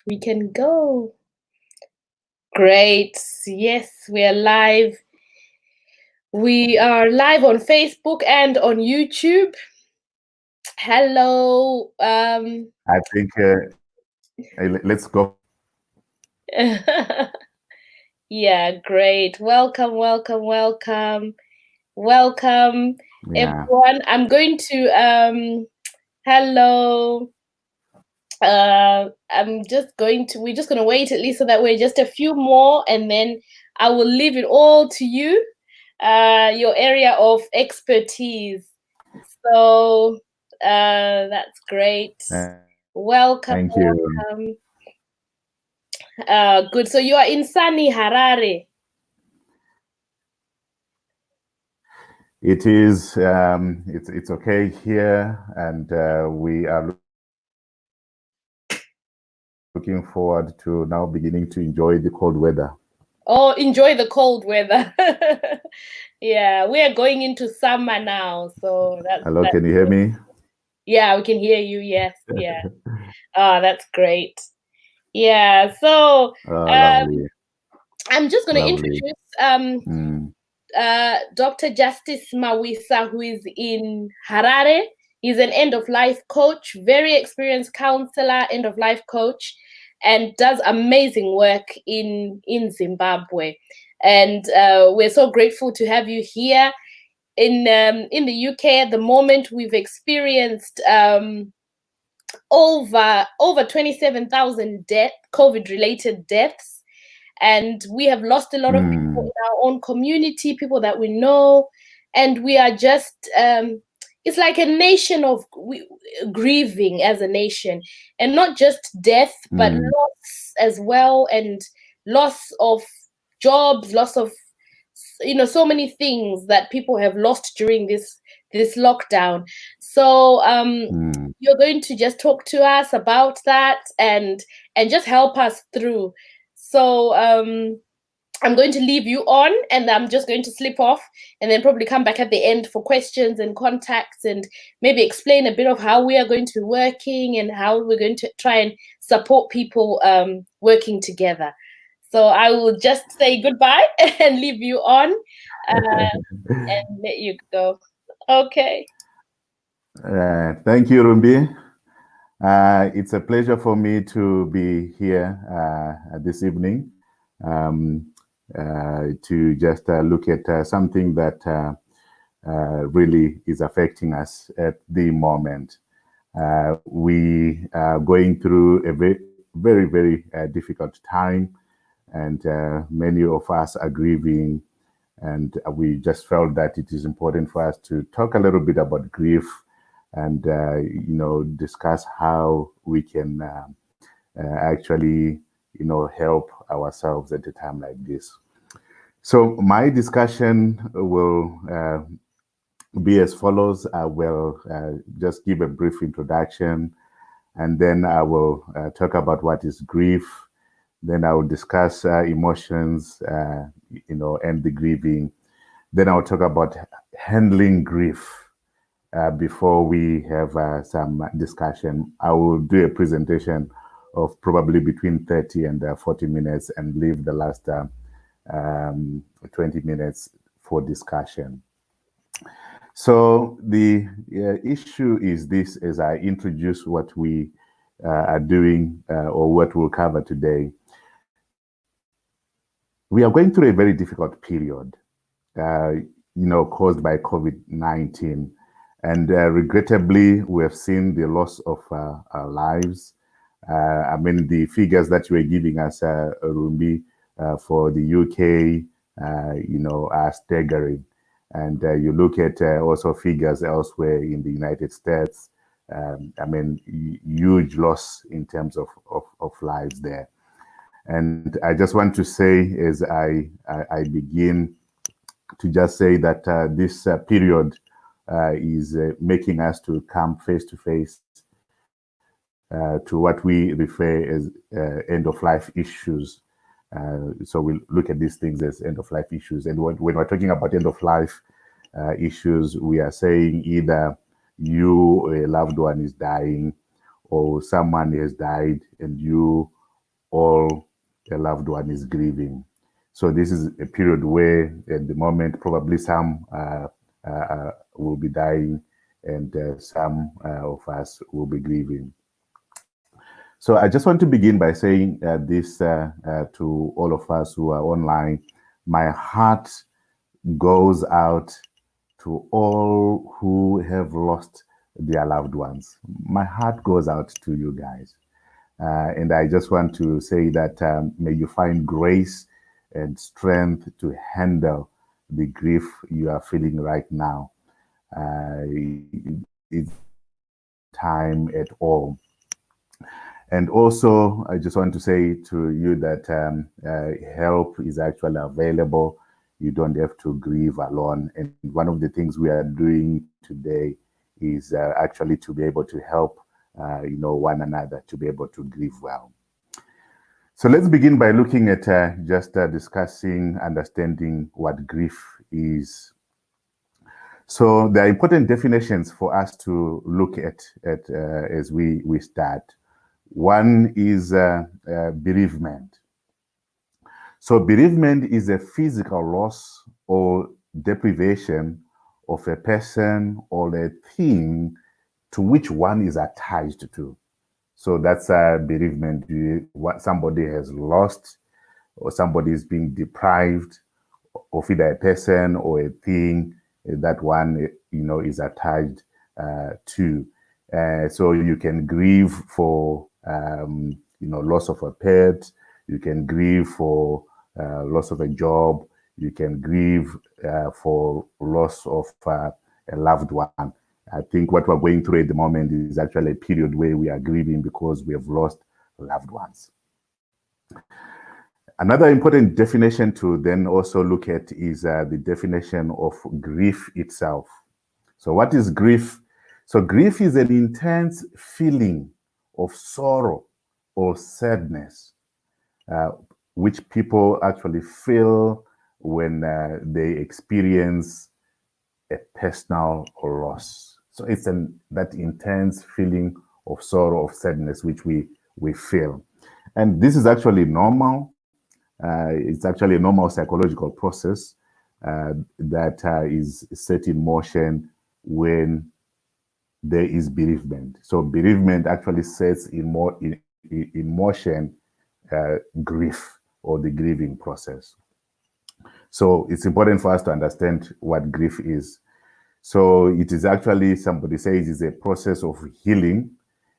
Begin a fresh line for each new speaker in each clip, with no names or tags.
We can go. Great. Yes, we are live. We are live on Facebook and on YouTube. Hello.
I think let's go.
Yeah, great. Welcome, welcome,
Yeah.
everyone. I'm going to hello. We're just gonna wait at least so that we're just a few more, and then I will leave it all to you, your area of expertise. So that's great. Welcome,
Thank you.
welcome. Good. So you are in sunny Harare.
It is. It's okay here, and we are looking forward to now beginning to enjoy the cold weather.
Oh, enjoy the cold weather. Yeah, we are going into summer now, so that's.
Hello, can you hear me?
Yeah, we can hear you. Yes, yeah. Oh, that's great. Yeah. So
Lovely.
I'm just going to
Lovely.
introduce Dr. Justice Marwisa, who is in Harare. He's an end-of-life coach, very experienced counselor, end-of-life coach, and does amazing work in Zimbabwe. And we're so grateful to have you here. In the UK at the moment, we've experienced over 27,000 COVID-related deaths, and we have lost a lot of people in our own community, people that we know, and we are just it's like a nation of grieving as a nation, and not just death but loss as well, and loss of jobs, loss of so many things that people have lost during this lockdown. So you're going to just talk to us about that and just help us through. So I'm going to leave you on, and I'm just going to slip off and then probably come back at the end for questions and contacts, and maybe explain a bit of how we are going to be working and how we're going to try and support people working together. So I will just say goodbye and leave you on and let you go. Okay.
Thank you, Rumbi. It's a pleasure for me to be here this evening to just look at something that really is affecting us at the moment. We are going through a very difficult time, and many of us are grieving, and we just felt that it is important for us to talk a little bit about grief and discuss how we can actually help ourselves at a time like this. So my discussion will be as follows. I will just give a brief introduction, and then I will talk about what is grief. Then I will discuss emotions, and the grieving. Then I'll talk about handling grief. Before we have some discussion, I will do a presentation of probably between 30 and 40 minutes and leave the last 20 minutes for discussion. So the issue is this: as I introduce what we are doing or what we'll cover today, we are going through a very difficult period, caused by COVID-19. And regrettably, we have seen the loss of our lives. I mean, the figures that you were giving us, Rumbi, for the UK, are staggering. And you look at also figures elsewhere in the United States. I mean, huge loss in terms of lives there. And I just want to say, as I begin, to just say that this period is making us to come face to face to what we refer as end-of-life issues. So we look at these things as end-of-life issues. And when we're talking about end-of-life issues, we are saying either you or a loved one is dying, or someone has died and you a loved one is grieving. So this is a period where at the moment probably some will be dying and some of us will be grieving. So I just want to begin by saying this to all of us who are online. My heart goes out to all who have lost their loved ones. My heart goes out to you guys. And I just want to say that may you find grace and strength to handle the grief you are feeling right now. It's time at all. And also, I just want to say to you that help is actually available. You don't have to grieve alone. And one of the things we are doing today is actually to be able to help one another to be able to grieve well. So let's begin by looking at just discussing, understanding what grief is. So there are important definitions for us to look at as we start. One is bereavement. So bereavement is a physical loss or deprivation of a person or a thing to which one is attached to. So that's bereavement. What somebody has lost, or somebody is being deprived of either a person or a thing that one is attached to. So you can grieve for loss of a pet. You can grieve for loss of a job. You can grieve for loss of a loved one. I think what we're going through at the moment is actually a period where we are grieving because we have lost loved ones. Another important definition to then also look at is the definition of grief itself. So what is grief? So grief is an intense feeling of sorrow or sadness, which people actually feel when they experience a personal loss. So it's that intense feeling of sorrow, of sadness, which we feel. And this is actually normal. It's actually a normal psychological process that is set in motion when there is bereavement. So bereavement actually sets in motion grief or the grieving process. So it's important for us to understand what grief is. So it is actually, somebody says, is a process of healing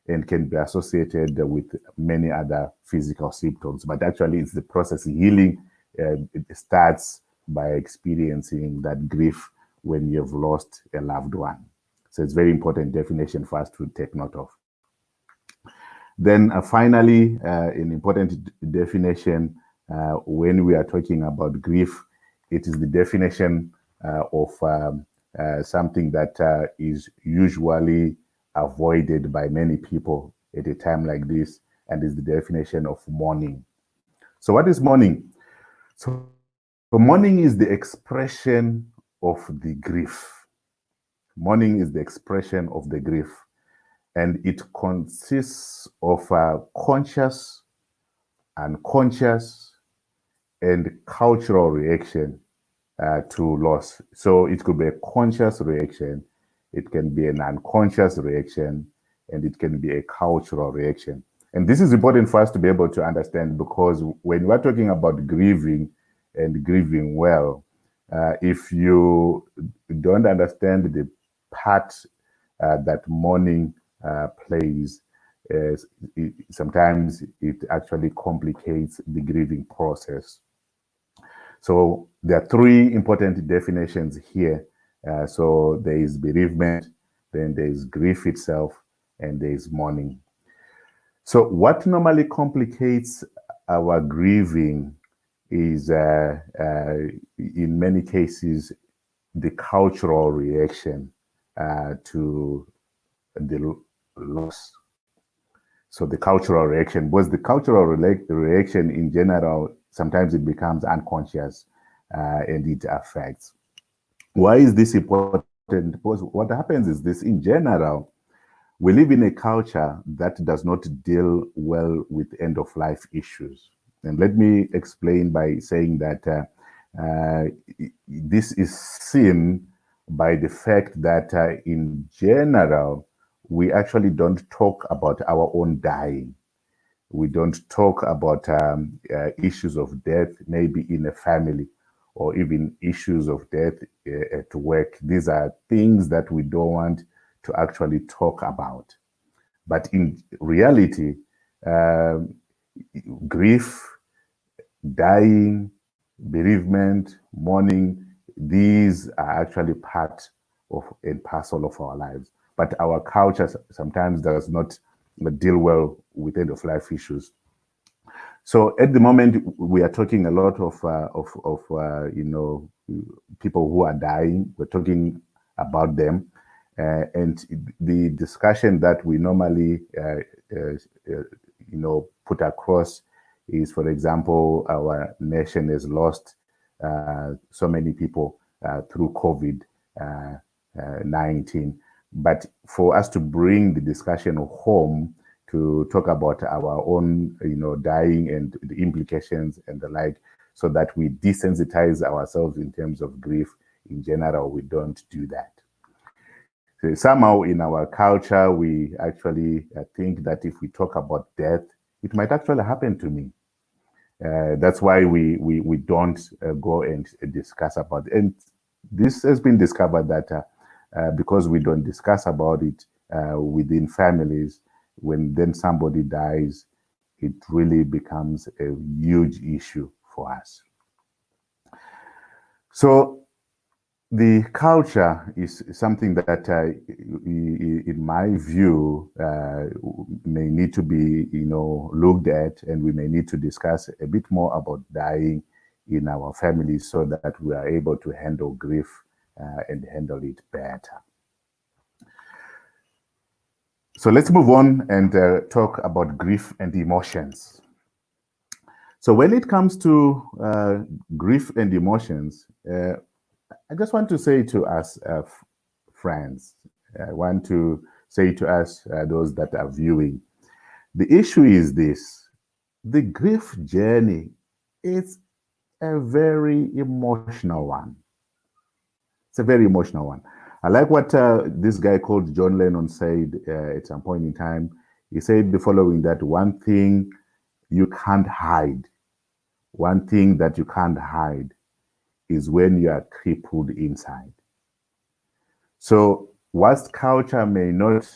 and can be associated with many other physical symptoms. But actually, it's the process. Healing it starts by experiencing that grief when you've lost a loved one. So it's a very important definition for us to take note of. Then finally, an important definition when we are talking about grief, it is the definition of something that is usually avoided by many people at a time like this, and is the definition of mourning. So what is mourning? So mourning is the expression of the grief. Mourning is the expression of the grief, and it consists of conscious, unconscious, and cultural reaction to loss. So it could be a conscious reaction, it can be an unconscious reaction, and it can be a cultural reaction. And this is important for us to be able to understand, because when we're talking about grieving and grieving well, if you don't understand the part that mourning plays, sometimes it actually complicates the grieving process. So there are three important definitions here. So there is bereavement, then there is grief itself, and there is mourning. So what normally complicates our grieving is, in many cases, the cultural reaction to the loss. So the cultural reaction, because the cultural reaction in general, sometimes it becomes unconscious and it affects. Why is this important? Because what happens is this: in general, we live in a culture that does not deal well with end-of-life issues. And let me explain by saying that this is seen by the fact that in general, we actually don't talk about our own dying. We don't talk about issues of death, maybe in a family, or even issues of death at work. These are things that we don't want to actually talk about. But in reality, grief, dying, bereavement, mourning, these are actually part of and parcel of our lives. But our culture sometimes does not deal well with end of life issues. So at the moment, we are talking a lot of people who are dying. We're talking about them, and the discussion that we normally put across is, for example, our nation has lost so many people through COVID-19. But for us to bring the discussion home to talk about our own, dying and the implications and the like, so that we desensitize ourselves in terms of grief in general, we don't do that. So somehow in our culture, we actually think that if we talk about death, it might actually happen to me. That's why we don't go and discuss about it. And this has been discovered that because we don't discuss about it within families, when then somebody dies, it really becomes a huge issue for us. So the culture is something that, in my view, may need to be, looked at, and we may need to discuss a bit more about dying in our families so that we are able to handle grief and handle it better. So let's move on and talk about grief and emotions. So when it comes to grief and emotions, I just want to say to us, friends, I want to say to us, those that are viewing, the issue is this: the grief journey is a very emotional one. It's a very emotional one. I like what this guy called John Lennon said at some point in time. He said the following, that one thing you can't hide, one thing that you can't hide is when you are crippled inside. So whilst culture may not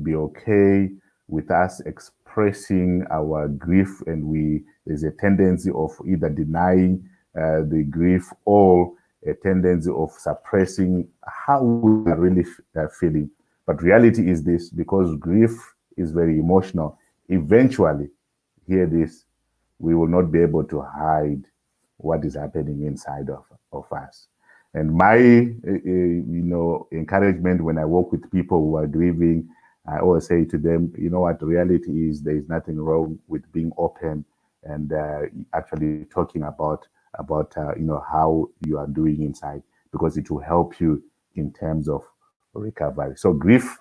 be okay with us expressing our grief, and there's a tendency of either denying the grief or a tendency of suppressing how we are really feeling. But reality is this: because grief is very emotional, eventually, hear this, we will not be able to hide what is happening inside of us. And my, encouragement when I work with people who are grieving, I always say to them, you know what, the reality is there is nothing wrong with being open and actually talking about how you are doing inside, because it will help you in terms of recovery. So grief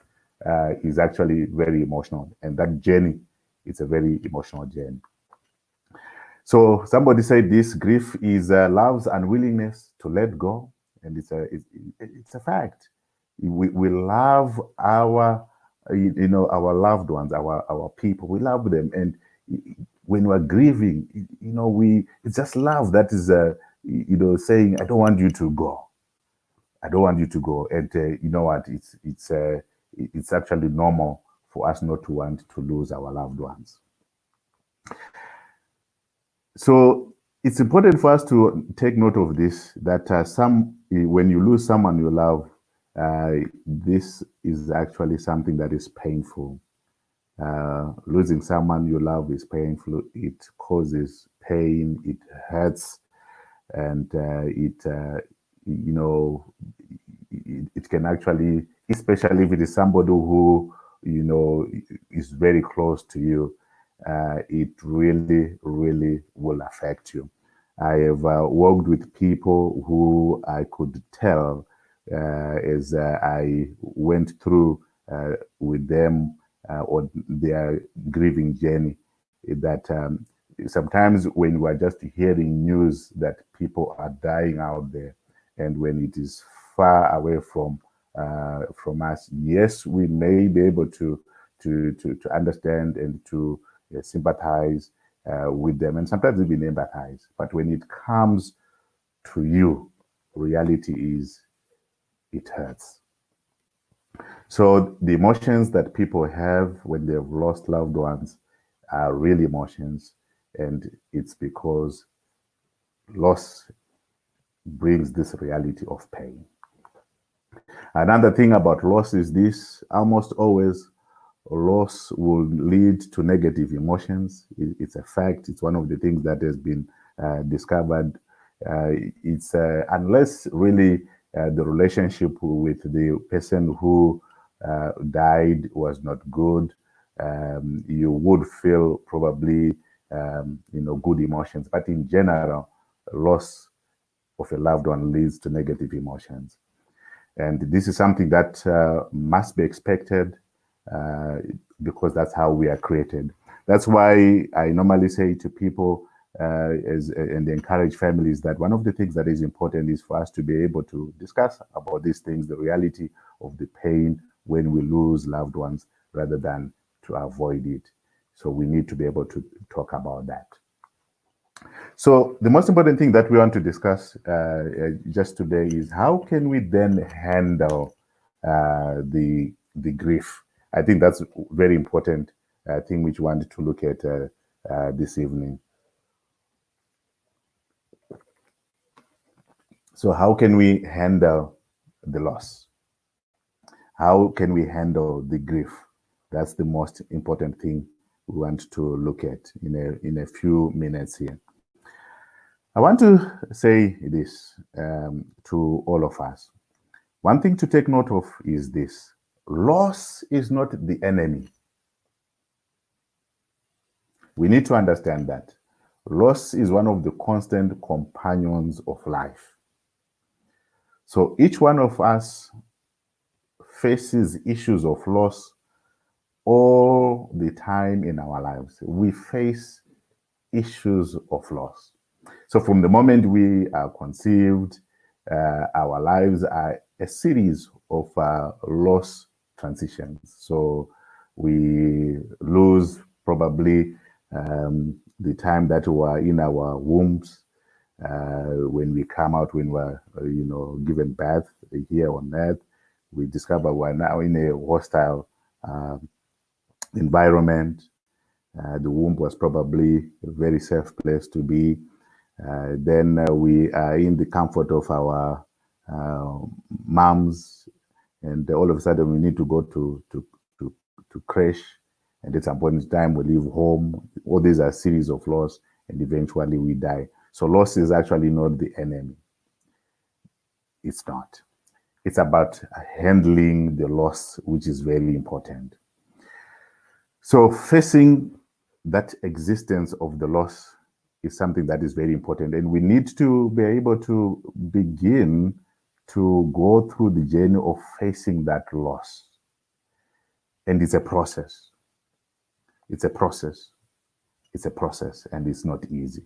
is actually very emotional, and that journey is a very emotional journey. So somebody said this: grief is love's unwillingness to let go, and it's a fact. We love our our loved ones, our people. We love them, and when we're grieving, it's just love that is saying, I don't want you to go. I don't want you to go. And you know what? It's actually normal for us not to want to lose our loved ones. So it's important for us to take note of this, that when you lose someone you love, this is actually something that is painful. Losing someone you love is painful. It causes pain, it hurts, and it can actually, especially if it is somebody who is very close to you, it really, really will affect you. I have worked with people who I could tell as I went through with them on their grieving journey, that sometimes when we are just hearing news that people are dying out there, and when it is far away from us, yes, we may be able to understand and to sympathize with them, and sometimes even empathize. But when it comes to you, reality is it hurts. So the emotions that people have when they've lost loved ones are real emotions, and it's because loss brings this reality of pain. Another thing about loss is this: almost always loss will lead to negative emotions. It's a fact. It's one of the things that has been discovered. It's unless really the relationship with the person who died was not good, you would feel probably good emotions. But in general, loss of a loved one leads to negative emotions. And this is something that must be expected because that's how we are created. That's why I normally say to people and encourage families that one of the things that is important is for us to be able to discuss about these things, the reality of the pain when we lose loved ones, rather than to avoid it. So we need to be able to talk about that. So the most important thing that we want to discuss just today is how can we then handle the grief. I think that's a very important thing which we want to look at this evening. So how can we handle the loss? How can we handle the grief? That's the most important thing we want to look at in a few minutes here. I want to say this to all of us. One thing to take note of is this: loss is not the enemy. We need to understand that. Loss is one of the constant companions of life. So each one of us faces issues of loss all the time in our lives. We face issues of loss. So from the moment we are conceived, our lives are a series of loss transitions. So we lose probably the time that we are in our wombs, when we come out, when we're given birth here on earth. We discover we're now in a hostile environment. The womb was probably a very safe place to be. Then we are in the comfort of our moms, and all of a sudden we need to go to crash, and at some point in time we leave home. All these are a series of loss, and eventually we die. So loss is actually not the enemy. It's not. It's about handling the loss, which is very important. So facing that existence of the loss is something that is very important, and we need to be able to begin to go through the journey of facing that loss. And it's a process. It's a process. It's a process, and it's not easy.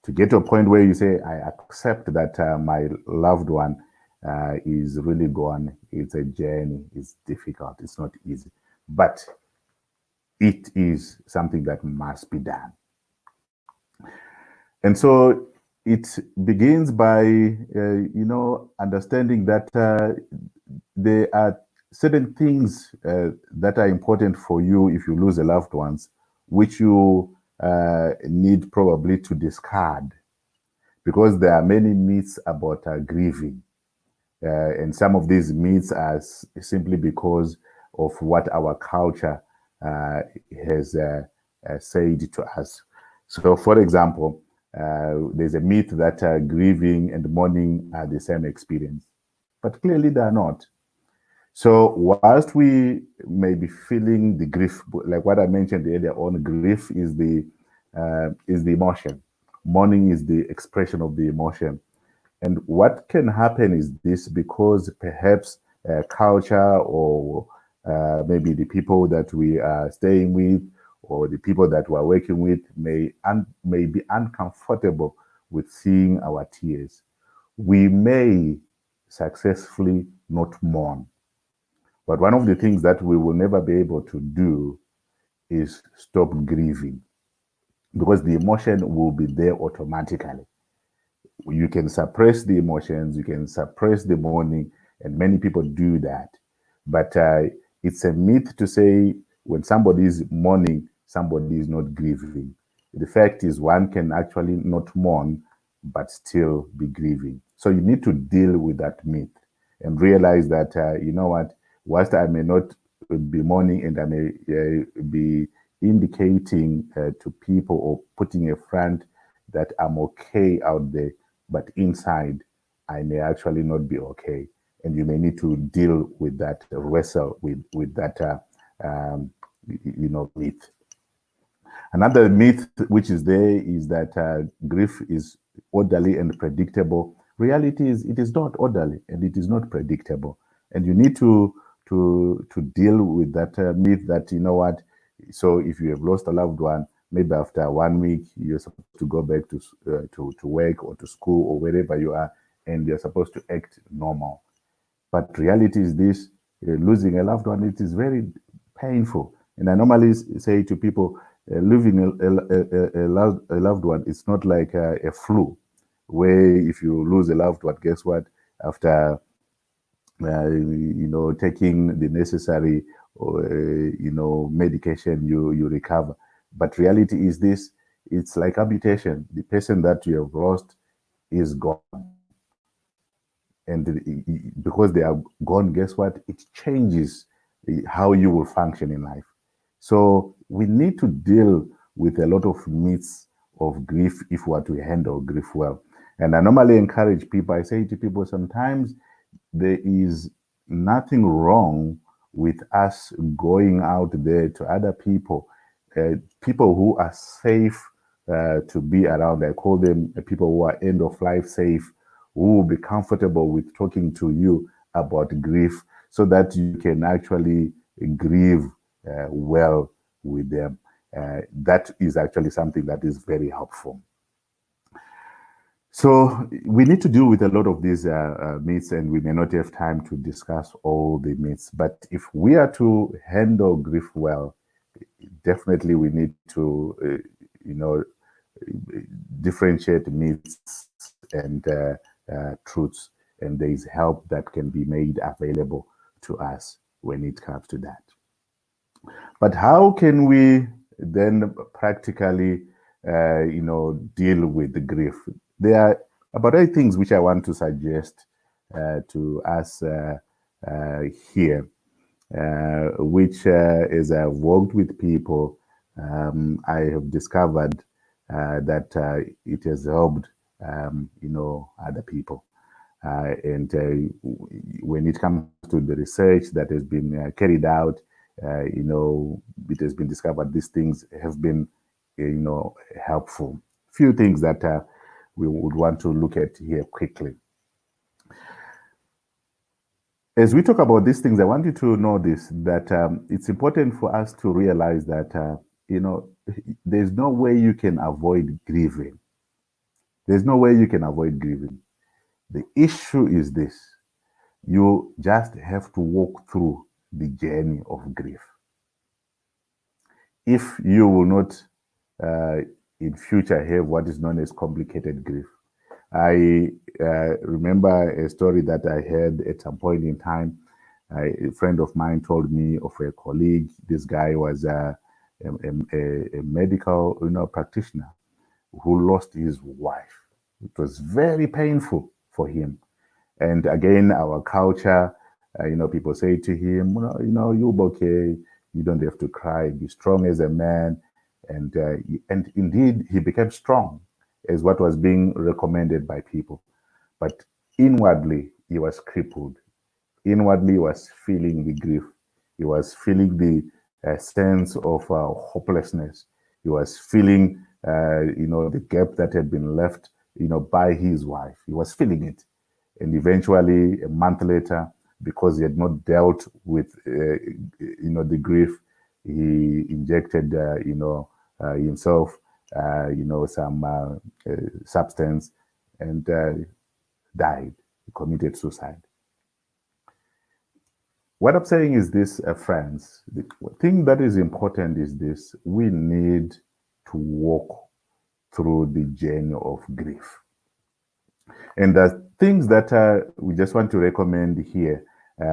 To get to a point where you say, I accept that my loved one is really gone, it's a journey, it's difficult, it's not easy. But it is something that must be done. And so it begins by, understanding that there are certain things that are important for you if you lose a loved ones, which you need probably to discard, because there are many myths about grieving. And some of these myths are simply because of what our culture has said to us. So, for example, there's a myth that grieving and mourning are the same experience, but clearly they are not. So whilst we may be feeling the grief, like what I mentioned earlier on, grief is the emotion. Mourning is the expression of the emotion. And what can happen is this: because perhaps culture, or maybe the people that we are staying with, or the people that we're working with may be uncomfortable with seeing our tears. We may successfully not mourn. But one of the things that we will never be able to do is stop grieving, because the emotion will be there automatically. You can suppress the emotions, you can suppress the mourning, and many people do that. But it's a myth to say when somebody is mourning, somebody is not grieving. The fact is, one can actually not mourn, but still be grieving. So you need to deal with that myth and realize that, you know what, whilst I may not be mourning and I may be indicating to people or putting a front that I'm okay out there, but inside I may actually not be okay. And you may need to deal with that, wrestle with that, myth. Another myth which is there is that grief is orderly and predictable. Reality is it is not orderly and it is not predictable. And you need to deal with that myth that, you know what, so if you have lost a loved one, maybe after 1 week, you're supposed to go back to work or to school or wherever you are, and you're supposed to act normal. But reality is this, losing a loved one, it is very painful. And I normally say to people, losing a loved one, it's not like a flu, where if you lose a loved one, guess what? After taking the necessary medication, you recover. But reality is this, it's like amputation. The person that you have lost is gone. And because they are gone, guess what? It changes how you will function in life. So we need to deal with a lot of myths of grief if we are to handle grief well. And I normally encourage people, I say to people, sometimes there is nothing wrong with us going out there to other people, people who are safe to be around. I call them people who are end of life safe, who will be comfortable with talking to you about grief, so that you can actually grieve well with them. That is actually something that is very helpful. So we need to deal with a lot of these myths, and we may not have time to discuss all the myths. But if we are to handle grief well, definitely we need to, differentiate myths and truths, and there is help that can be made available to us when it comes to that. But how can we then practically, deal with the grief? There are about 8 things which I want to suggest to us here, which as I've worked with people, I have discovered that it has helped, other people. And when it comes to the research that has been carried out, it has been discovered these things have been, helpful. Few things that we would want to look at here quickly. As we talk about these things, I want you to know this, that it's important for us to realize that, there's no way you can avoid grieving. There's no way you can avoid grieving. The issue is this: you just have to walk through the journey of grief. If you will not in future have what is known as complicated grief. I remember a story that I had at some point in time. A friend of mine told me of a colleague. This guy was a medical practitioner who lost his wife. It was very painful for him. And again, our culture, people say to him, you'll be okay. You don't have to cry. Be strong as a man. And indeed, he became strong as what was being recommended by people. But inwardly, he was crippled. Inwardly, he was feeling the grief. He was feeling the sense of hopelessness. He was feeling, the gap that had been left, by his wife. He was feeling it. And eventually, a month later, because he had not dealt with, the grief, he injected, himself, some substance, and died. He committed suicide. What I'm saying is this, friends, the thing that is important is this: we need to walk through the journey of grief. And the things that we just want to recommend here,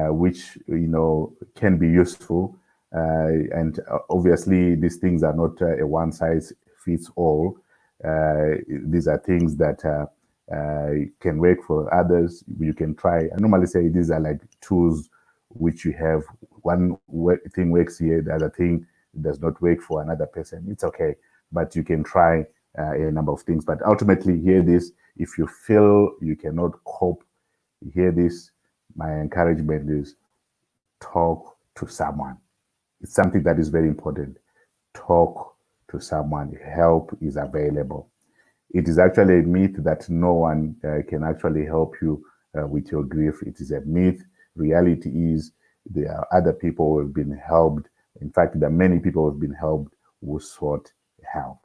which can be useful, and obviously these things are not a one size fits all. These are things that can work for others. You can try. I normally say these are like tools which you have. One thing works here, the other thing does not work for another person. It's okay, but you can try a number of things. But ultimately, hear this: if you feel you cannot cope, hear this. My encouragement is talk to someone. It's something that is very important. Talk to someone. Help is available. It is actually a myth that no one can actually help you with your grief. It is a myth. Reality is there are other people who have been helped. In fact, there are many people who have been helped who sought help.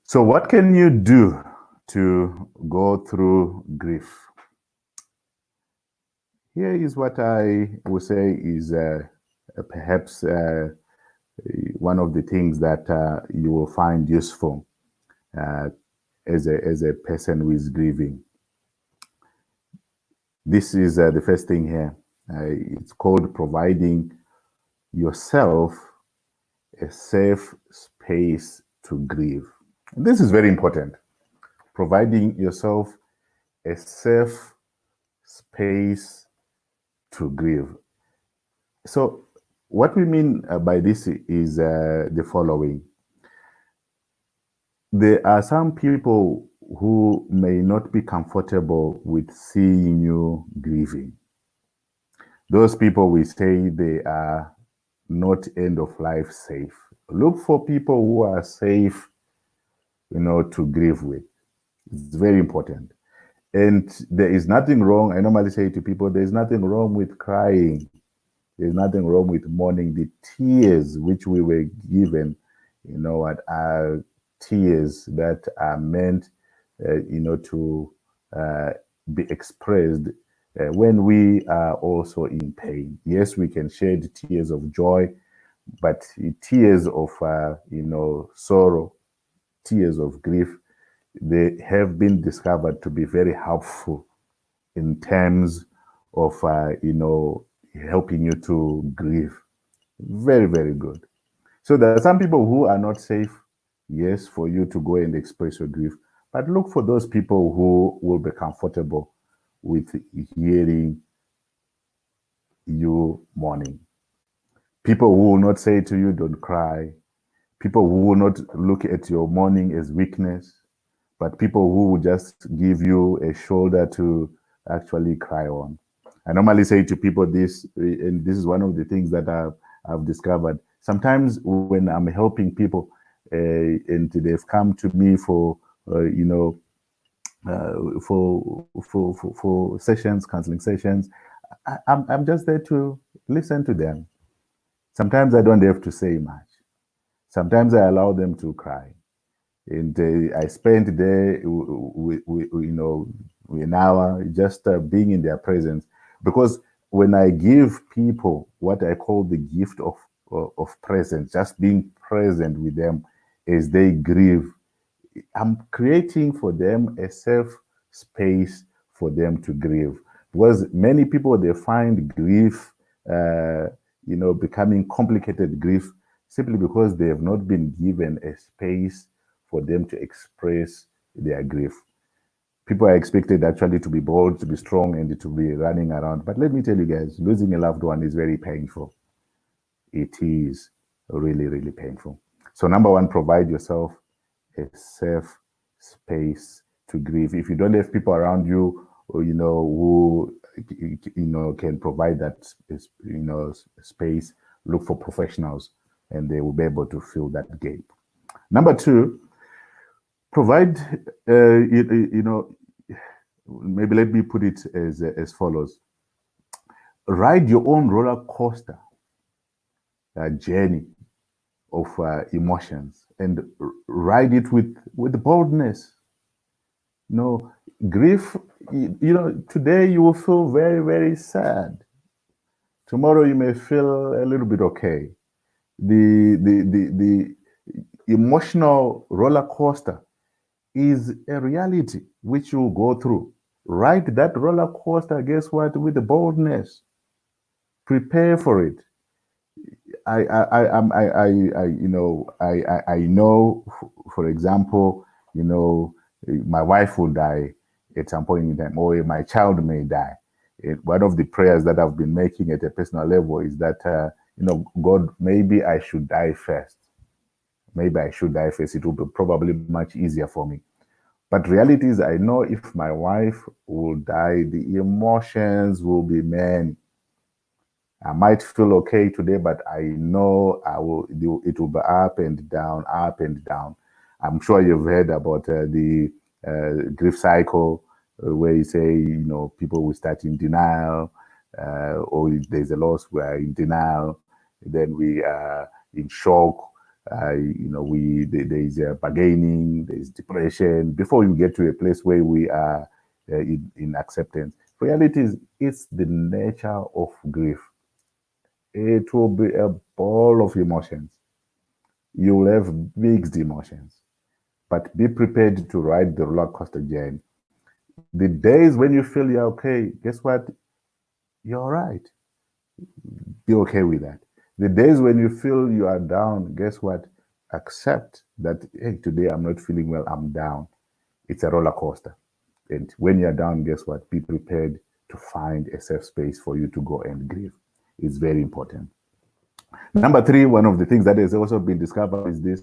So what can you do to go through grief? Here is what I would say is perhaps one of the things that you will find useful as a person who is grieving. This is the first thing here. It's called providing yourself a safe space to grieve. This is very important. Providing yourself a safe space to grieve. So what we mean by this is the following. There are some people who may not be comfortable with seeing you grieving. Those people, we say they are not end of life safe. Look for people who are safe, to grieve with. It's very important. And there is nothing wrong. I normally say to people, there's nothing wrong with crying. There's nothing wrong with mourning. The tears which we were given, are tears that are meant, to be expressed when we are also in pain. Yes, we can shed tears of joy, but tears of, sorrow, tears of grief, they have been discovered to be very helpful in terms of, helping you to grieve. Very, very good. So there are some people who are not safe, yes, for you to go and express your grief, but look for those people who will be comfortable with hearing you mourning. People who will not say to you, don't cry. People who will not look at your mourning as weakness, but people who will just give you a shoulder to actually cry on. I normally say to people this, and this is one of the things that I've discovered. Sometimes when I'm helping people and they've come to me for, for sessions, counseling sessions, I'm just there to listen to them. Sometimes I don't have to say much. Sometimes I allow them to cry. And I spent there, an hour just being in their presence. Because when I give people what I call the gift of presence, just being present with them as they grieve, I'm creating for them a safe space for them to grieve. Because many people, they find grief, becoming complicated grief simply because they have not been given a space for them to express their grief. People are expected actually to be bold, to be strong, and to be running around. But let me tell you guys, losing a loved one is very painful. It is really, really painful. So number one, provide yourself a safe space to grieve. If you don't have people around you, who can provide that, space, look for professionals, and they will be able to fill that gap. Number two, provide, maybe let me put it as follows. Ride your own roller coaster. journey of emotions and ride it with boldness. Grief, today you will feel very, very sad. Tomorrow you may feel a little bit okay. The emotional roller coaster is a reality which you go through. Ride that roller coaster, guess what, with the boldness. Prepare for it. I know, for example, my wife will die at some point in time, or my child may die. One of the prayers that I've been making at a personal level is that, God, maybe I should die first. Maybe I should die first. It will be probably much easier for me. But reality is, I know if my wife will die, the emotions will be many. I might feel okay today, but I know it will be up and down, up and down. I'm sure you've heard about the grief cycle, where you say, people will start in denial, or if there's a loss, we are in denial. Then we are in shock. There's bargaining, there's depression, before you get to a place where we are in acceptance. Reality is, it's the nature of grief. It will be a ball of emotions. You will have mixed emotions, but be prepared to ride the roller coaster journey. The days when you feel you're okay, guess what? You're all right. Be okay with that. The days when you feel you are down, guess what? Accept that, hey, today I'm not feeling well, I'm down. It's a roller coaster. And when you're down, guess what? Be prepared to find a safe space for you to go and grieve. It's very important. Number 3, one of the things that has also been discovered is this: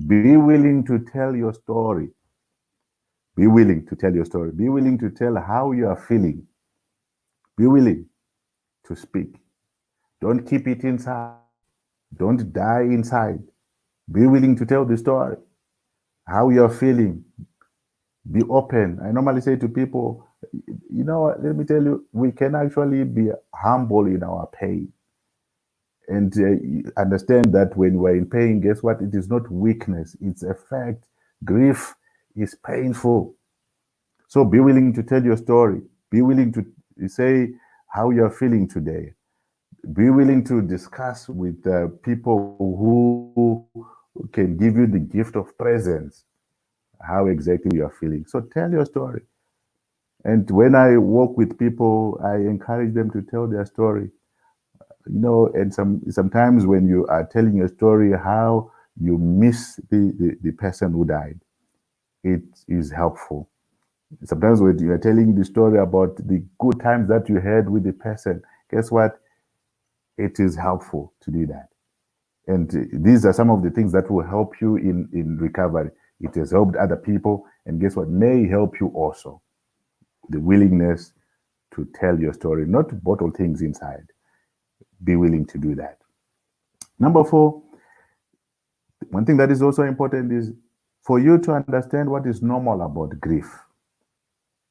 be willing to tell your story. Be willing to tell your story. Be willing to tell how you are feeling. Be willing to speak. Don't keep it inside. Don't die inside. Be willing to tell the story, how you're feeling. Be open. I normally say to people, let me tell you, we can actually be humble in our pain. And understand that when we're in pain, guess what? It is not weakness, it's a fact. Grief is painful. So be willing to tell your story. Be willing to say how you're feeling today. Be willing to discuss with people who can give you the gift of presence, how exactly you're feeling. So tell your story. And when I work with people, I encourage them to tell their story. And sometimes when you are telling a story, how you miss the person who died, it is helpful. Sometimes when you are telling the story about the good times that you had with the person, guess what? It is helpful to do that. And these are some of the things that will help you in recovery. It has helped other people, and guess what? May help you also. The willingness to tell your story, not to bottle things inside. Be willing to do that. Number 4, one thing that is also important is for you to understand what is normal about grief.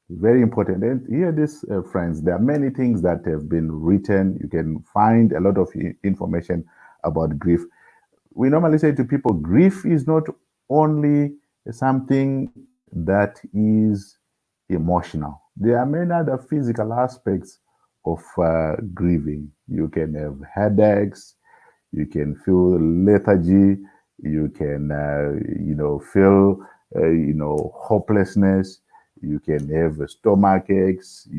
Very important. And hear this, friends, there are many things that have been written. You can find a lot of information about grief. We normally say to people, grief is not only something that is emotional. There are many other physical aspects of grieving. You can have headaches, you can feel lethargy, you can, feel, hopelessness, you can have stomach aches,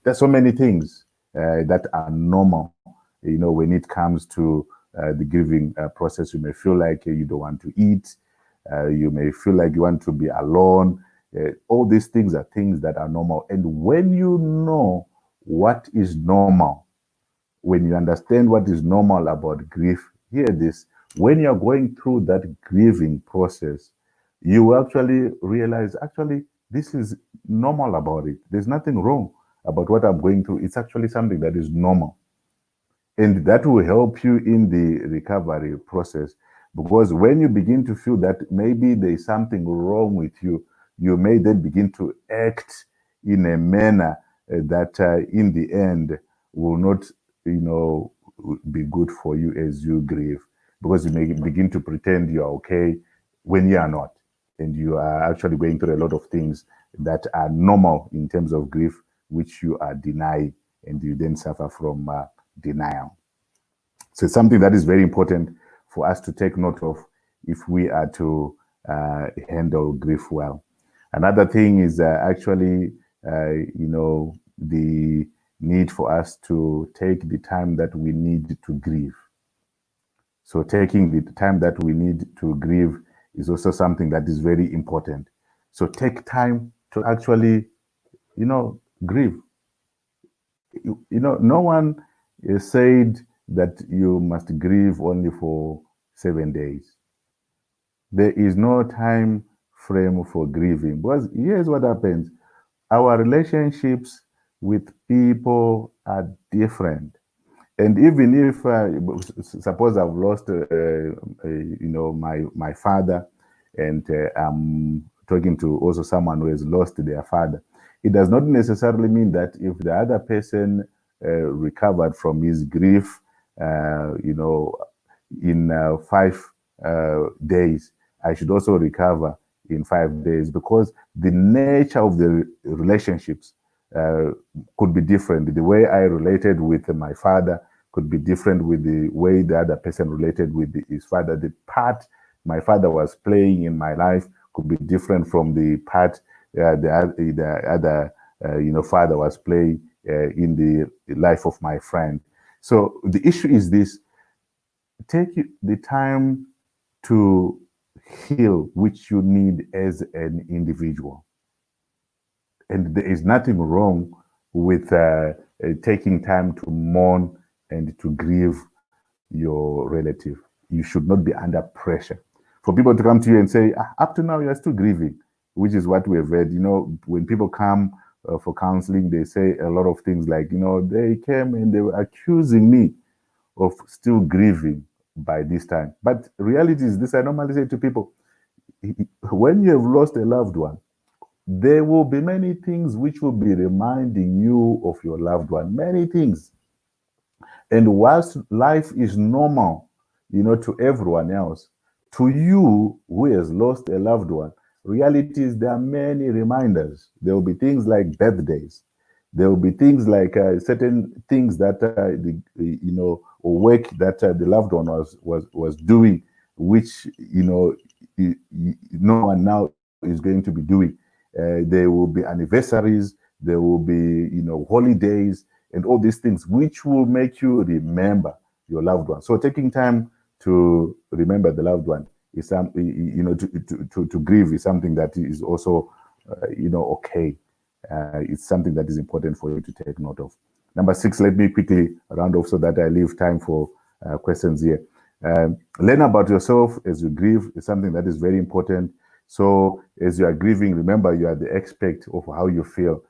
there's so many things that are normal, when it comes to the grieving process. You may feel like you don't want to eat, you may feel like you want to be alone. All these things are things that are normal. And when you know what is normal, when you understand what is normal about grief, hear this: when you're going through that grieving process, you actually realize, actually, this is normal about it. There's nothing wrong about what I'm going through. It's actually something that is normal. And that will help you in the recovery process, because when you begin to feel that maybe there's something wrong with you, you may then begin to act in a manner that in the end will not, be good for you as you grieve, because you may begin to pretend you are okay when you are not, and you are actually going through a lot of things that are normal in terms of grief, which you are denying, and you then suffer from denial. So it's something that is very important for us to take note of if we are to handle grief well. Another thing is actually, the need for us to take the time that we need to grieve. So taking the time that we need to grieve is also something that is very important. So take time to actually, grieve. No one said that you must grieve only for 7 days. There is no time frame for grieving, because here's what happens. Our relationships with people are different. And even if, suppose I've lost, my father, and I'm talking to also someone who has lost their father, it does not necessarily mean that if the other person recovered from his grief, in 5 days, I should also recover in 5 days, because the nature of the relationships could be different. The way I related with my father could be different with the way the other person related with his father. The part my father was playing in my life could be different from the part the other father was playing in the life of my friend. So the issue is this: take the time to heal, which you need as an individual. And there is nothing wrong with taking time to mourn and to grieve your relative. You should not be under pressure. For people to come to you and say, up to now, you're still grieving, which is what we've read. When people come for counseling, they say a lot of things like, they came and they were accusing me of still grieving by this time. But reality is this: I normally say to people, when you have lost a loved one, there will be many things which will be reminding you of your loved one, many things. And whilst life is normal, to everyone else, to you who has lost a loved one, reality is there are many reminders. There will be things like birthdays. There will be things like certain things that or work that the loved one was doing, which no one now is going to be doing. There will be anniversaries. There will be holidays and all these things, which will make you remember your loved one. So taking time to remember the loved one is to grieve is something that is also okay. It's something that is important for you to take note of. Number 6, let me quickly round off so that I leave time for questions here. Learn about yourself as you grieve is something that is very important. So as you are grieving, remember you are the expert of how you feel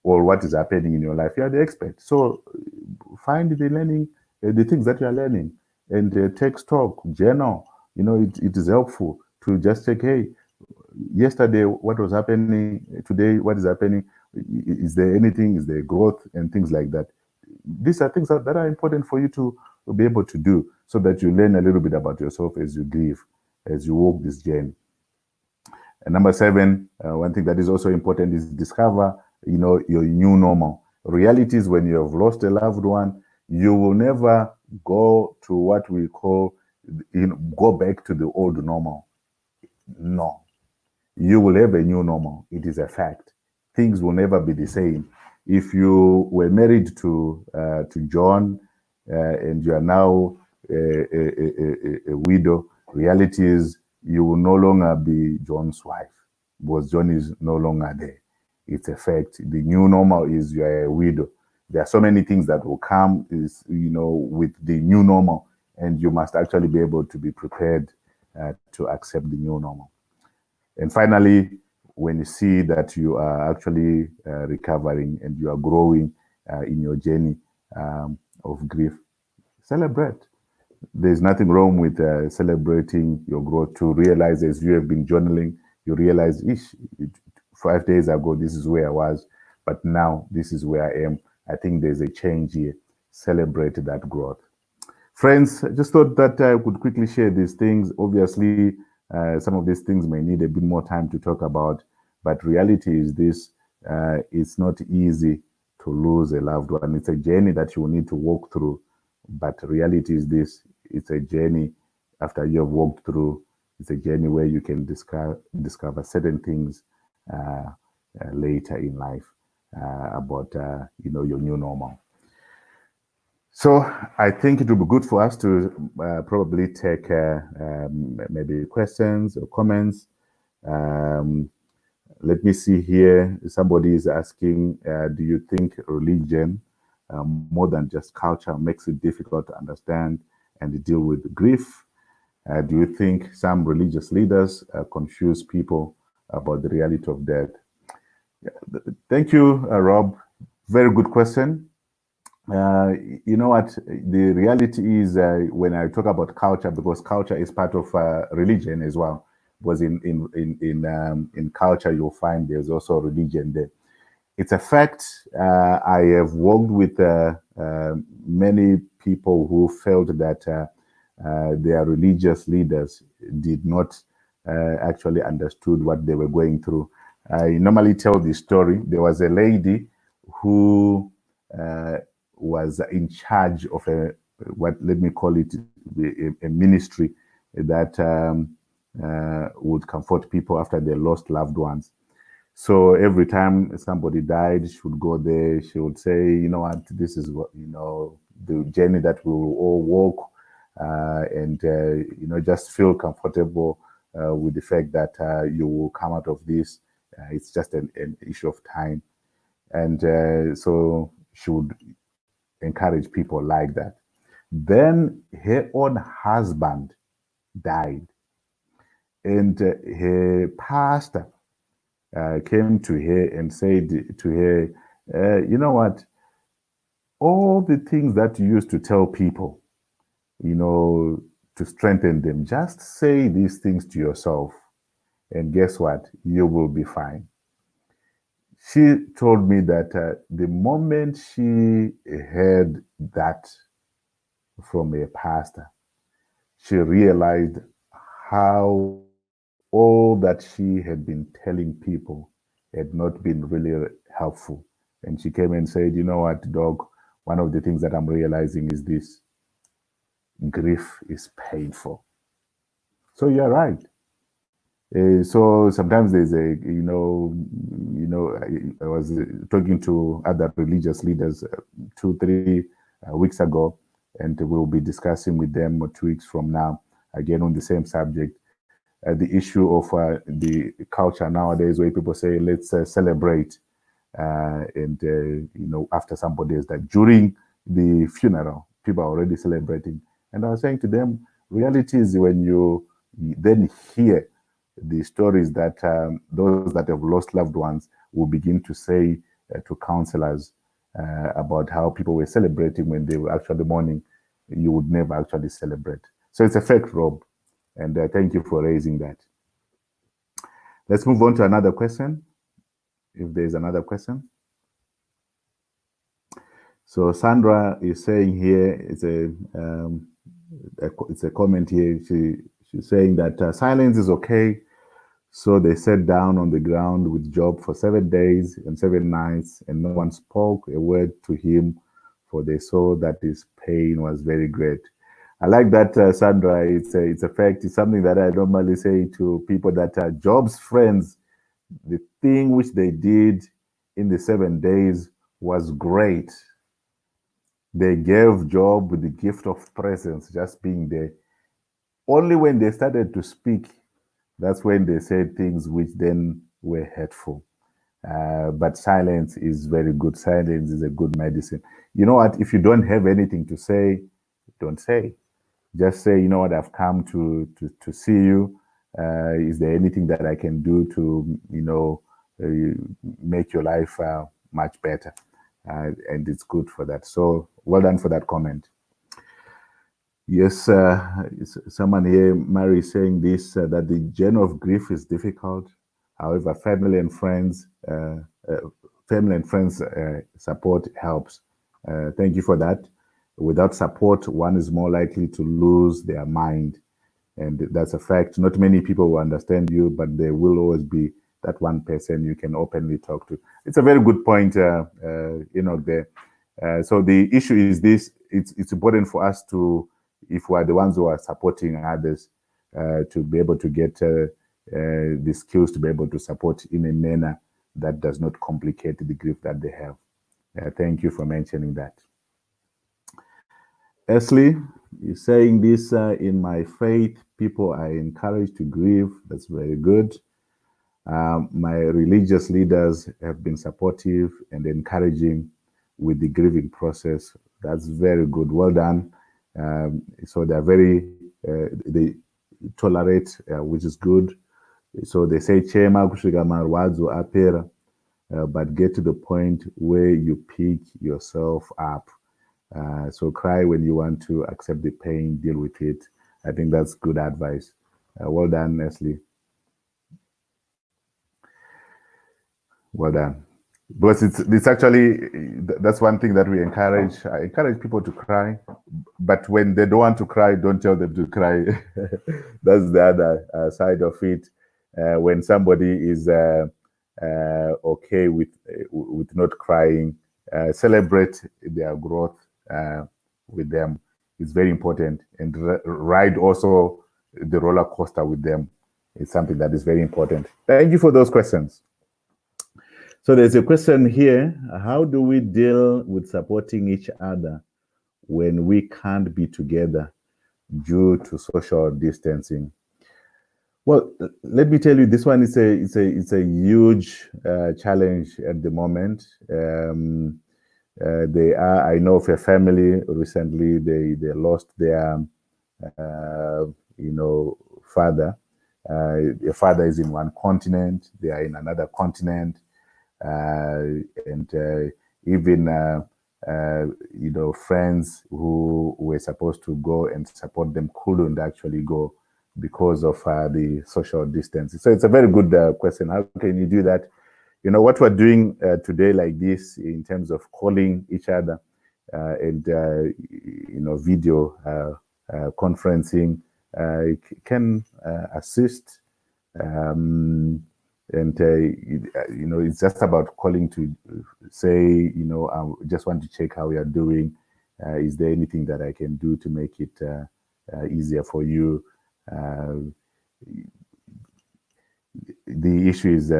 or what is happening in your life. You are the expert. So find the learning, the things that you are learning, and take stock, journal. It is helpful to just check, hey, yesterday what was happening, today what is happening, is there anything, is there growth, and things like that. These are things that are important for you to be able to do, so that you learn a little bit about yourself as you grieve, as you walk this journey. And number 7, one thing that is also important is discover your new normal. Reality is, when you have lost a loved one, you will never go to what we call go back to the old normal. No, you will have a new normal. It is a fact. Things will never be the same. If you were married to John and you are now a widow, reality is you will no longer be John's wife, because John is no longer there. It's a fact. The new normal is you are a widow. There are so many things that will come with the new normal, and you must actually be able to be prepared to accept the new normal. And finally, when you see that you are actually recovering and you are growing in your journey of grief, celebrate. There's nothing wrong with celebrating your growth. To realize, as you have been journaling, you realize, 5 days ago, this is where I was, but now this is where I am. I think there's a change here. celebrate that growth. Friends, I just thought that I could quickly share these things. Obviously, some of these things may need a bit more time to talk about, but reality is this, it's not easy to lose a loved one. It's a journey that you will need to walk through, but reality is this, it's a journey after you have walked through, it's a journey where you can discover certain things later in life about your new normal. So I think it would be good for us to probably take maybe questions or comments. Let me see here. Somebody is asking, do you think religion, more than just culture, makes it difficult to understand and deal with grief? Do you think some religious leaders confuse people about the reality of death? Yeah, thank you, Rob. Very good question. You know what? The reality is when I talk about culture, because culture is part of religion as well. Because in culture, you'll find there's also religion there. It's a fact. I have worked with many people who felt that their religious leaders did not actually understood what they were going through. I normally tell this story. There was a lady who was in charge of let me call it a ministry that would comfort people after they lost loved ones. So every time somebody died, she would go there. She would say, you know what, this is what, the journey that we will all walk, and just feel comfortable with the fact that you will come out of this. It's just an issue of time. And so she would encourage people like that. Then her own husband died, and her pastor came to her and said to her, you know what, all the things that you used to tell people, to strengthen them, just say these things to yourself, and guess what, you will be fine. She told me that the moment she heard that from a pastor, she realized how all that she had been telling people had not been really helpful. And she came and said, you know what, Doc, one of the things that I'm realizing is this: grief is painful. So you're right. So sometimes there's I was talking to other religious leaders 2-3 weeks ago, and we'll be discussing with them 2 weeks from now, again on the same subject. The issue of the culture nowadays, where people say, let's celebrate, after somebody is died. During the funeral, people are already celebrating. And I was saying to them, reality is when you then hear the stories that those that have lost loved ones will begin to say to counselors about how people were celebrating when they were actually mourning. You would never actually celebrate. So it's a fact, Rob. And thank you for raising that. Let's move on to another question, if there's another question. So Sandra is saying here, it's a comment here. She's saying that silence is okay. So they sat down on the ground with Job for 7 days and 7 nights, and no one spoke a word to him, for they saw that his pain was very great. I like that, Sandra. It's a fact. It's something that I normally say to people that are Job's friends. The thing which they did in the 7 days was great. They gave Job the gift of presence, just being there. Only when they started to speak, that's when they said things which then were hurtful. But silence is very good. Silence is a good medicine. You know what? If you don't have anything to say, don't say. Just say, you know what, I've come to see you. Is there anything that I can do to, make your life much better? And it's good for that. So well done for that comment. Yes, someone here, Mary, is saying this, that the journey of grief is difficult. However, family and friends support helps. Thank you for that. Without support, one is more likely to lose their mind. And that's a fact. Not many people will understand you, but there will always be that one person you can openly talk to. It's a very good point, there. So the issue is this: it's important for us to, if we are the ones who are supporting others, to be able to get the skills to be able to support in a manner that does not complicate the grief that they have. Thank you for mentioning that. Ashley is saying this, in my faith, people are encouraged to grieve. That's very good. My religious leaders have been supportive and encouraging with the grieving process. That's very good. Well done. So they're very, they tolerate, which is good. So they say, Chema kusvika marwadzo apera, but get to the point where you pick yourself up. So cry when you want to, accept the pain, deal with it. I think that's good advice. Well done, Nestle. Well done. Because it's actually, that's one thing that we encourage. I encourage people to cry, but when they don't want to cry, don't tell them to cry. That's the other side of it. When somebody is okay with not crying, celebrate their growth with them. It's very important, and ride also the roller coaster with them. It's something that is very important. Thank you for those questions. So there's a question here: how do we deal with supporting each other when we can't be together due to social distancing? Well, let me tell you, this one is a huge challenge at the moment. I know of a family recently, they lost their father. Their father is in one continent, they are in another continent, and even friends who were supposed to go and support them couldn't actually go because of the social distancing. So it's a very good question. How can you do that? What we're doing today like this in terms of calling each other and video conferencing can assist. It's just about calling to say, I just want to check how you're doing. Is there anything that I can do to make it easier for you? The issue is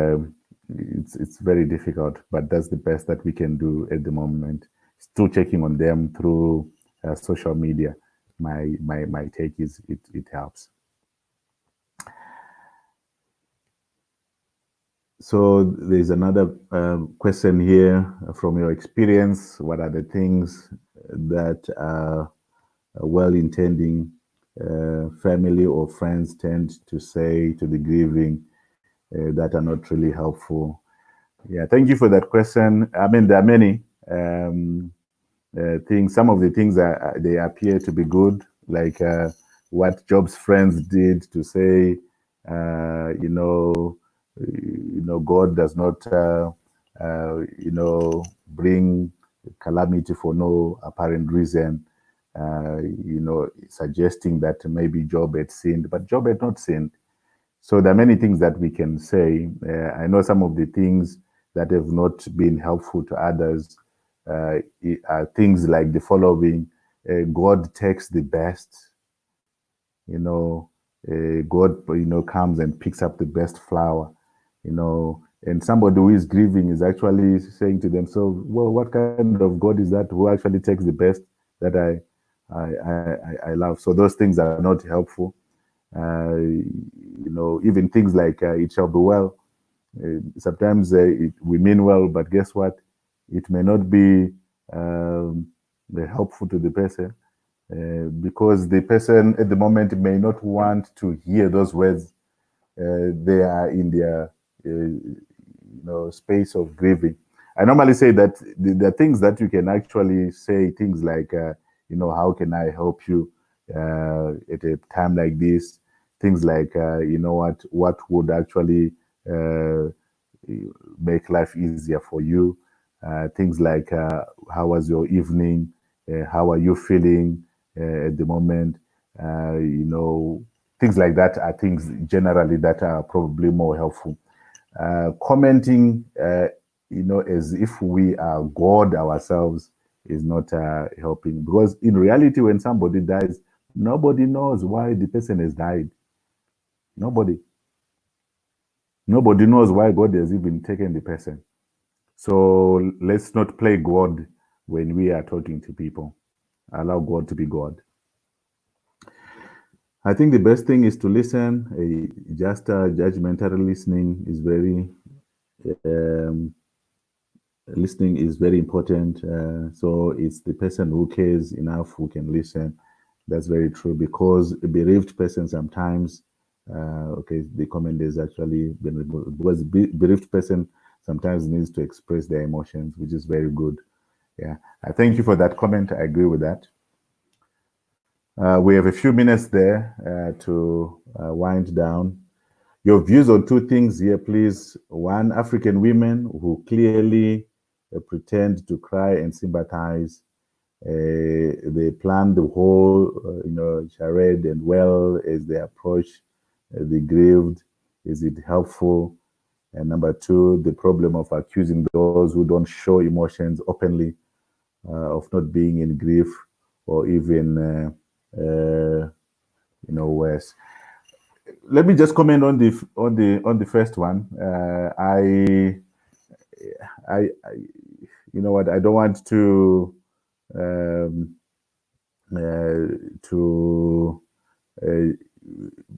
it's very difficult, but that's the best that we can do at the moment. Still checking on them through social media. My take is it helps. So there's another question here. From your experience, what are the things that well-intending family or friends tend to say to the grieving that are not really helpful? Yeah, thank you for that question. I mean, there are many things. Some of the things they appear to be good, like what Job's friends did to say, God does not, bring calamity for no apparent reason. Suggesting that maybe Job had sinned, but Job had not sinned. So there are many things that we can say. I know some of the things that have not been helpful to others are things like the following: God takes the best. God, comes and picks up the best flower. And somebody who is grieving is actually saying to themselves, well, what kind of God is that who actually takes the best that I love? So those things are not helpful. Even things like it shall be well. Sometimes we mean well, but guess what? It may not be helpful to the person because the person at the moment may not want to hear those words. They are in their space of grieving. I normally say that the things that you can actually say, things like, how can I help you at a time like this? Things like, what would actually make life easier for you? Things like, how was your evening? how are you feeling at the moment? Things like that are things generally that are probably more helpful. Commenting, as if we are God ourselves is not helping, because in reality, when somebody dies, nobody knows why the person has died. Nobody knows why God has even taken the person. So let's not play God when we are talking to people. Allow God to be God. I think the best thing is to listen. Just judgmental listening is very important. So it's the person who cares enough who can listen. That's very true, because a bereaved person sometimes, the comment is actually been removed, because bereaved person sometimes needs to express their emotions, which is very good. Yeah, I thank you for that comment. I agree with that. We have a few minutes there to wind down. Your views on two things here, please. One, African women who clearly pretend to cry and sympathize. They plan the whole, charade and well as they approach the grieved. Is it helpful? And number two, the problem of accusing those who don't show emotions openly of not being in grief, or even, worse. Let me just comment on the first one. You know what? I don't want to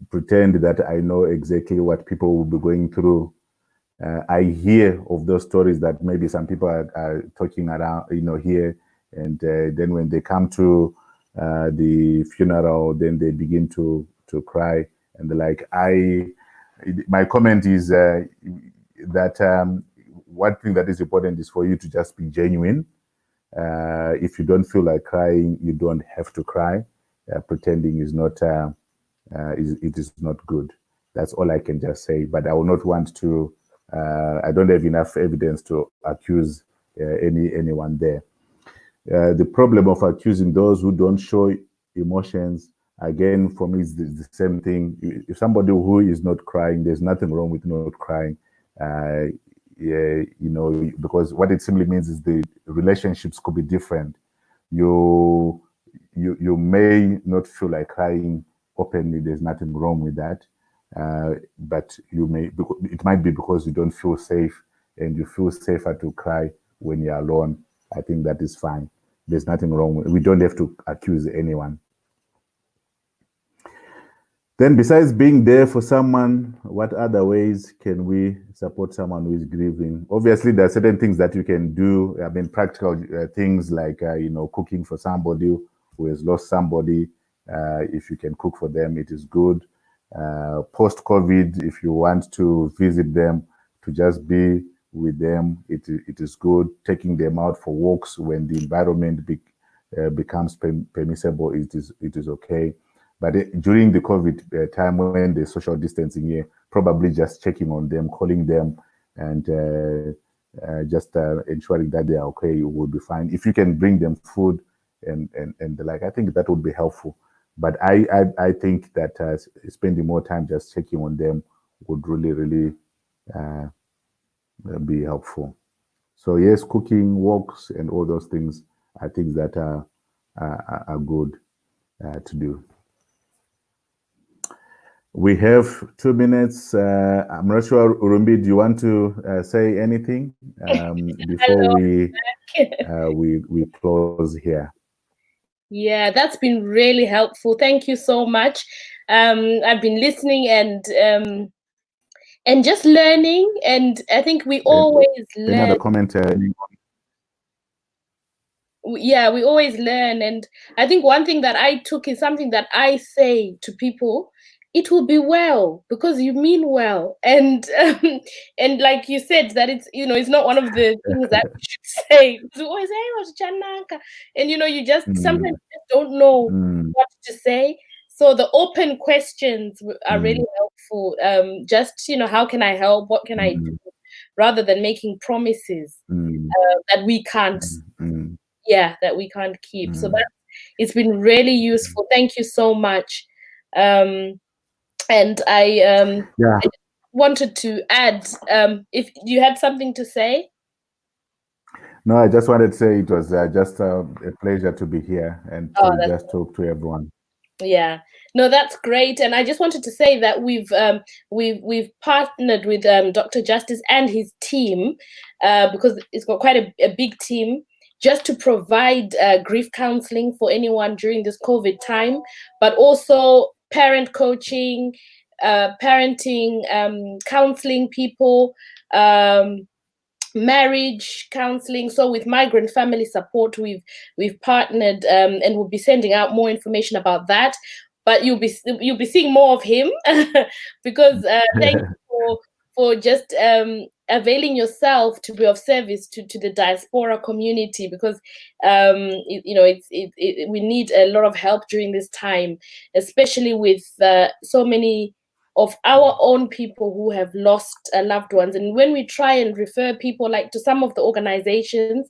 pretend that I know exactly what people will be going through. I hear of those stories that maybe some people are talking around, here, and then when they come to the funeral, then they begin to cry, and they're like, my comment is that one thing that is important is for you to just be genuine. If you don't feel like crying, you don't have to cry. Pretending is not it is not good. That's all I can just say. But I will not want to. I don't have enough evidence to accuse anyone there. The problem of accusing those who don't show emotions, again, for me, is the same thing. If somebody who is not crying, there's nothing wrong with not crying. Because what it simply means is the relationships could be different. You may not feel like crying openly. There's nothing wrong with that. But it might be because you don't feel safe, and you feel safer to cry when you're alone. I think that is fine. There's nothing wrong with it. We don't have to accuse anyone. Then, besides being there for someone, what other ways can we support someone who is grieving? Obviously, there are certain things that you can do. I mean, practical things like, cooking for somebody who has lost somebody. If you can cook for them, it is good. Post-COVID, if you want to visit them, to just be with them, it is good. Taking them out for walks when the environment becomes permissible, it is okay. But during the COVID time, when the social distancing here, probably just checking on them, calling them, and just ensuring that they are okay, will be fine. If you can bring them food and the like, I think that would be helpful. But I think that spending more time just checking on them would really be helpful. So yes, cooking, walks, and all those things are things that are good to do. We have 2 minutes. I'm not sure, Urumbi, do you want to say anything before we close here?
Yeah, that's been really helpful. Thank you so much. I've been listening and just learning, and I think we always learn.
Any other comment?
Yeah, we always learn, and I think one thing that I took is something that I say to people: it will be well, because you mean well. And and like you said, that it's not one of the things that you should say. You always say, "Hey, what's Chanaka?" And you just sometimes just don't know what to say. So the open questions are really helpful. Just how can I help? What can I do? Rather than making promises that we can't. Yeah, that we can't keep. So that it's been really useful. Thank you so much. And I wanted to add, if you had something to say.
No, I just wanted to say it was just a pleasure to be here and to just talk to everyone.
Yeah, no, that's great. And I just wanted to say that we've partnered with Dr. Justice and his team, because it's got quite a big team, just to provide grief counseling for anyone during this COVID time, but also parent coaching, parenting, counseling people, marriage counseling. So with Migrant Family Support, we've partnered, and we'll be sending out more information about that. But you'll be seeing more of him because thank you for just availing yourself to be of service to the diaspora community, because we need a lot of help during this time, especially with so many of our own people who have lost loved ones. And when we try and refer people like to some of the organizations,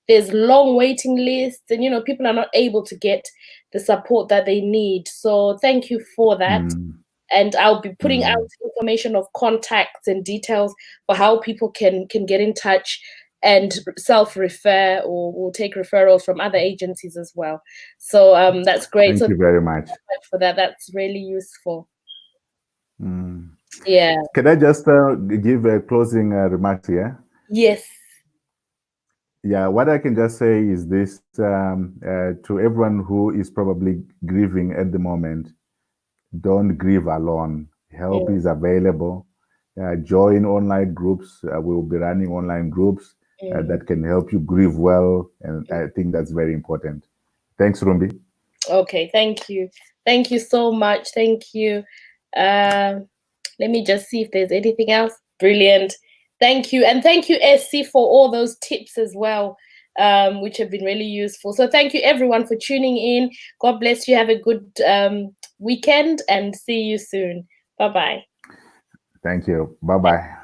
there's long waiting lists, and people are not able to get the support that they need. So thank you for that. And I'll be putting out information of contacts and details for how people can get in touch and self-refer, or will take referrals from other agencies as well. So that's great.
Thank you very much
for that. That's really useful. Yeah.
Can I just give a closing remarks here?
Yes.
Yeah, what I can just say is this, to everyone who is probably grieving at the moment: don't grieve alone. Help is available. Join online groups. We will be running online groups that can help you grieve well, and I think that's very important. Thanks, Rumbi.
Okay, thank you. Thank you so much. Thank you. Let me just see if there's anything else. Brilliant. Thank you. And thank you, SC, for all those tips as well, which have been really useful. So thank you, everyone, for tuning in. God bless you. Have a good weekend, and see you soon. Bye-bye.
Thank you. Bye-bye.